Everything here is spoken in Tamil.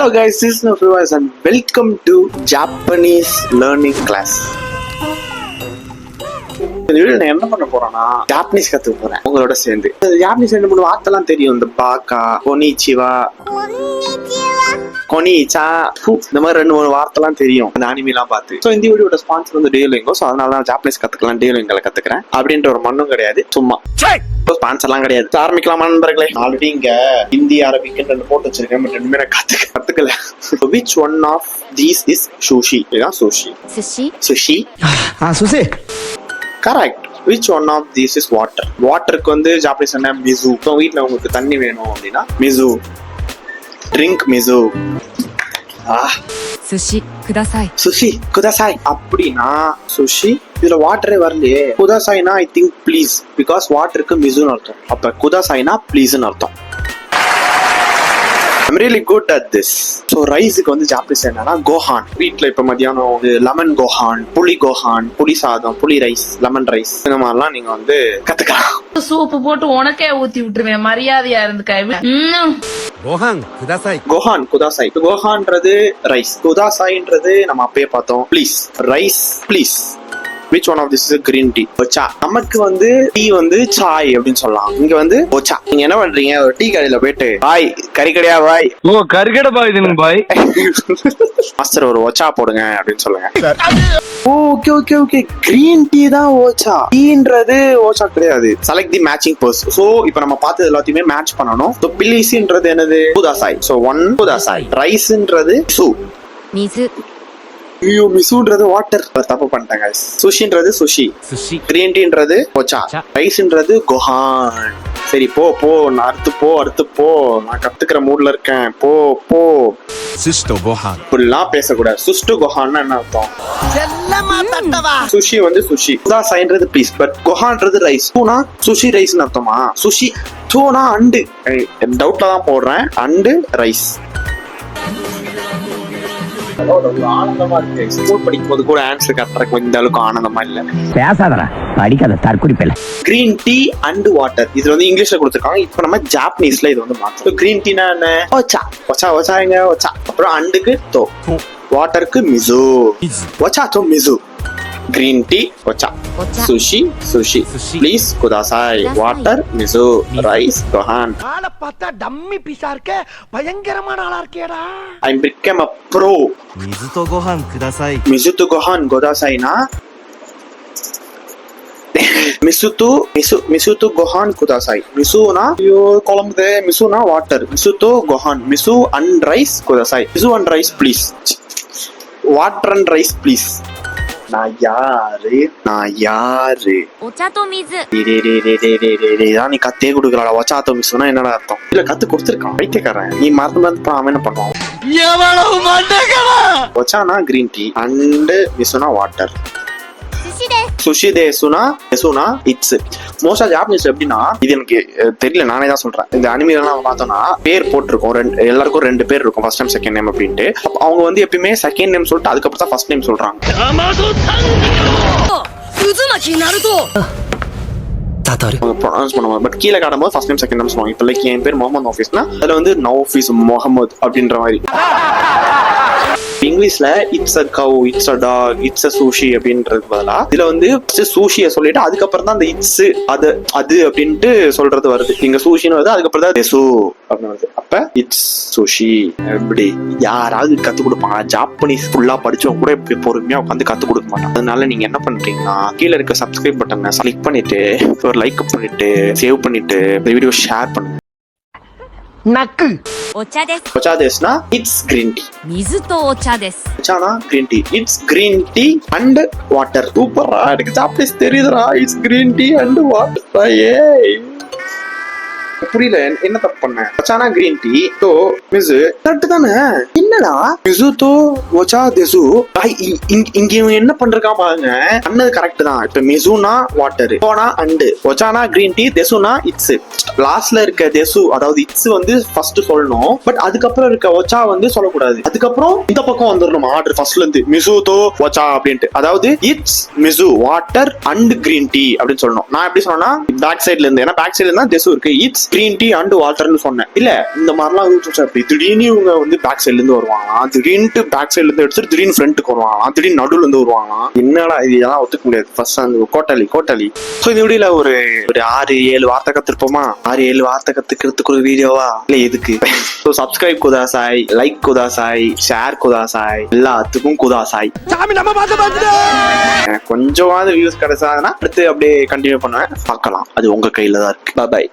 Hello guys, this is Nofivas and welcome to Japanese learning class. இந்த வீடியோ நான் என்ன பண்ண போறேன்னா ஜாப்பனீஸ் கத்துக்க போறேன் உங்களோட சேர்ந்து. ஜாப்பனீஸ் ரெண்டு மூணு வார்த்தைலாம் தெரியும், இந்த பாக்கா, கொனிச்சிவா, கொனிச்சா, இந்த மாதிரி ரெண்டு மூணு வார்த்தைலாம் தெரியும் அந்த அனிமெலாம் பார்த்து. ஸோ இந்த வீடியோட ஸ்பான்சர் வந்து டியோலிங்கோ. ஸோ அதனால தான் ஜாப்பனீஸ் கத்துக்கலாம், டியோலிங்கோல கத்துக்கிறேன் அப்படின்ற ஒரு மண்ணும் கிடையாது, சும்மா ஸ்பான்சர்லாம் கிடையாது. ஆரம்பிக்கலாமா நண்பர்களே? ஆல்ரெடி இங்க ஹிந்தி அரபிக் ரெண்டு போட்டு வச்சிருக்கேன், பட் ரெண்டுமே நான் கத்துக்கல. Which one of these is sushi? இதுதான் sushi. Sushi. Sushi. Correct. Which one of these is water? வாட்டருக்கு வந்து ஜாப்பனீஸ் என்ன? மிசு. ஸோ வீட்டில் உங்களுக்கு தண்ணி வேணும் அப்படின்னா மிசு. ட்ரிங்க் மிசு. சுஷி குதாசாய். சுஷி குதாசாய் அப்படின்னா சுஷி. இதுல வாட்டரே வரலையே. குதாசாய்னா ஐ திங்க் ப்ளீஸ், பிகாஸ் வாட்டருக்கு மிசுன்னு அர்த்தம். அப்ப குதாசாய்னா ப்ளீஸ்ன்னு அர்த்தம். I'm really good at this. So ரைஸுக்கு வந்து ஜாப்பனீஸ் என்னன்னா கோஹான். வீட்டில் இப்போ மதியானம் லெமன் கோஹான், புளி கோஹான், புளி சாதம், புளி ரைஸ், லெமன் ரைஸ், இந்த மாதிரிலாம் நீங்க வந்து கத்துக்கலாம். சூப்பு போட்டு உனக்கே ஊத்தி விட்டுருவேன், மரியாதையா இருந்துக்க. கோஹான் குதாசாய். கோஹான் குதாசாய். கோஹான்றது ரைஸ், குதாசாய்ன்றது நம்ம அப்பயே பார்த்தோம் please. Rice please. Which one of this is a green tea? Ocha. நமக்கு வந்து டீ வந்து சாய் அப்படின்னு சொல்லலாம், இங்க வந்து ஒச்சா. நீங்க என்ன பண்றீங்க? ஒரு டீ கடையில போயிட்டு பாய் கறி கடையா பாய், ஓ கறிக்கடை பாய் இதுங்க பாய், மாஸ்டர் ஒரு ஒச்சா போடுங்க அப்படின்னு சொல்லுங்க. Okay okay okay, green tea தான் ஓச்சா. டீன்றது ஓச்சா கிடையாது. செலக்ட் தி மேட்சிங் பர்ஸ். சோ இப்போ நம்ம பார்த்தது எல்லாத்தையுமே மேட்ச் பண்ணணும். சோ பிலிசின்றது என்னது? குதாசாய். So one குதாசாய். ரைஸ்ன்றது சு. மிசு. ஐயோ, மிசுன்றது வாட்டர். தப்பு பண்ணிட்டாங்க. சுஷின்றது சுஷி. சுஷி. கிரீன் டீன்றது ஒச்சா. ரைஸ்ன்றது கோஹான். சரி போ போ, நான் அடுத்து போ, நான் கத்துக்கிற மூட்ல இருக்கேன், போ போ. சுஷ்டு கோஹான். இப்படிலாம் பேசக்கூடாது. சுஷ்டு கோஹான்னா என்ன அர்த்தம்? சுஷி வந்து சுஷி. குதாசாய்ன்றது ப்ளீஸ், பட் கோஹான்றது ரைஸ். டூனா சுஷி ரைஸ்னு அர்த்தமா? Sushi tuna and. டவுட்ல தான் போடுறேன். And rice. ஆனந்தமா இருக்கு. ஸ்கூல் படிக்கும் போது கூட ஆன்சர் கரெக்டா இந்த அளவுக்கு ஆனந்தமா இல்ல. பேசாதடா, படிக்காத தற்குறிப்பில்ல. கிரீன் டீ அண்ட் வாட்டர் இது வந்து இங்கிலீஷ்ல கொடுத்துருக்காங்க. இப்போ நம்ம ஜாப்பனீஸ்ல இது வந்து மாத்தோம். கிரீன் டீனா என்ன? ஒச்சா. ஒச்சா ஒச்சாங்க ஒச்சா. அப்புறம் அண்டுக்கு தோ, வாட்டருக்கு மிசு. ஒச்சா தோ மிசு. கிரீன் டீ ஒச்சா. Sushi sushi. ப்ளீஸ் குதாசாய். வாட்டர் மிசு. ரைஸ் கோஹான். ஆள பார்த்தா டம்மி பீஸா இருக்க, பயங்கரமான ஆளா இருக்கேடா. I became a pro. மிசுதோ கோஹான் குதாசாய். மிசுது கோஹான் குதாசாய்னா மிசுது கோஹான் குதாசாய். மிசுனா ஐயோ குழம்புது. மிசுனா வாட்டர். மிசுதோ கோஹான். மிசு அண்ட் ரைஸ் குதாசாய். மிசு and rice please. Water and rice please. நான் யாரு? ஒச்சாத்தோ மிசு. நீ கத்தே கொடுக்கறா. ஒச்சாத்தோ மிசுனா என்னடா அர்த்தம்? இல்ல கத்து கொடுத்துருக்கான் பைத்தியக்காரன். நீ மறந்து அவன் என்ன பண்ணுவான்? ஒச்சானா கிரீன் டீ அண்ட் மிசுனா வாட்டர். சுஷி தேசுனா எசுனா இட்ஸ். மோஸ்டா ஜாப்பனீஸ் எப்படின்னா, இது எனக்கு தெரியல, நானே தான் சொல்றேன். இந்த அனிமெலாம் பார்த்தோம்னா பேர் போட்டிருக்கோம், எல்லாருக்கும் ரெண்டு பேர் இருக்கும், ஃபர்ஸ்ட் நேம் செகண்ட் நேம் அப்படின்ட்டு. அவங்க வந்து எப்பயுமே செகண்ட் நேம் சொல்லிட்டு அதுக்கப்புறம் தான் ஃபர்ஸ்ட் நேம் சொல்றாங்க. ப்ரொனவுன்ஸ் பண்ணுவாங்க, பட் கீழே காட்டும்போது ஃபர்ஸ்ட் நேம் செகண்ட் நேம் சொல்லுவாங்க. இப்போ லைக் என் பேர் முகமது நௌஃபீஸ்னா அதுல வந்து நௌஃபீஸ் முகமது அப்படின்ற மாதிரி. இங்கிலீஷ்ல it's a cow, it's a dog, it's a sushi அப்படின்றது பதிலா இதுல வந்து சூஷிய சொல்லிட்டு அதுக்கப்புறம் தான் அந்த இட்ஸ் அது அப்படின்ட்டு சொல்றது வருது. இங்க சூஷின்னு வருது, அதுக்கப்புறம் தான் தெசு அப்படின்னு வருது. அப்ப இட்ஸ் சூஷி. எப்படி யாராவது கத்து கொடுப்பாங்க? ஜாப்பனீஸ் ஃபுல்லா படிச்சவங்க கூட இப்படி பொறுமையா உட்காந்து கத்து கொடுக்க மாட்டாங்க. அதனால நீங்க என்ன பண்றீங்கன்னா, கீழே இருக்க சப்ஸ்கிரைப் பட்டனை கிளிக் பண்ணிட்டு ஒரு லைக் பண்ணிட்டு சேவ் பண்ணிட்டு இந்த வீடியோ ஷேர் பண்ணுங்க. நக்கு. ஒச்சா டெஸ். ஒச்சா டெஸ்னா இட்ஸ் கிரீன் டீ. மிசுதோ ஒச்சா டெஸ். ஒச்சானா green tea. It's green tea and water. சூப்பர்ரா, எனக்கு ஜாப்பனீஸ் தெரியுதுடா. It's green tea and water. ஏய் புரியல, என்ன தப்பு பண்ண? ஒச்சானா கிரீன் டீ தோ மிசு கரெக்ட் தானே? என்னடா மிசு தோ ஒச்சா தெசு. இங்க என்ன பண்றா பாருங்க, அண்ணது கரெக்ட் தான். இப்ப மிசுனா வாட்டர், தோனா அண்டு, ஒச்சானா கிரீன் டீ, தெசுனா இட்ஸ். லாஸ்ட்ல இருக்க தெசு அதாவது இட்ஸ் வந்து ஃபர்ஸ்ட் சொல்லணும், பட் அதுக்கப்புறம் இருக்க ஒச்சா வந்து சொல்லக்கூடாது. அதுக்கப்புறம் இந்த பக்கம் வந்துடணும் ஆர்டர் ஃபர்ஸ்ட்ல இருந்து மிசு தோ ஒச்சா அப்படின்ட்டு. அதாவது இட்ஸ் மிசு வாட்டர் அண்ட் கிரீன் டீ அப்படின்னு சொல்லணும். நான் எப்படி சொன்னா பேக் சைட்ல இருந்து, ஏன்னா பேக் சைட்ல இருந்தா தெசு இருக்கு. இட்ஸ் கிரீன் டீ அண்ட் வாட்டர்னு சொன்னேன் இல்ல. இந்த மாதிரிலாம் யூஸ் அப்படி திடீர்னு இவங்க வந்து பேக் சைட்ல இருந்து வருவாங்களாம், திடீர்னு பேக் சைட்ல இருந்து எடுத்துட்டு திடீர்னு ஃப்ரண்ட்டுக்கு வருவாங்களாம், திடீர்னு நடுவுல இருந்து வருவாங்களாம். என்னடா இது, இதெல்லாம் ஒத்துக்க முடியாது. ஃபர்ஸ்ட் அந்த கோட்டாலி. ஸோ இந்த வீடியோல ஒரு 6-7 வார்த்தை கத்துருப்போமா? 6-7 வார்த்தை கத்துக்கிறதுக்கு ஒரு வீடியோவா இல்ல எதுக்கு? ஸோ சப்ஸ்கிரைப் குதாசாய், லைக் குதாசாய், ஷேர் குதாசாய், எல்லாத்துக்கும் குதாசாய். சாமி நம்ம பார்த்து எனக்கு கொஞ்சமாவது வியூஸ் கிடைச்சாங்கன்னா அடுத்து அப்படியே கண்டினியூ பண்ணுவேன். பார்க்கலாம், அது உங்க கையில தான் இருக்கு. பாய்.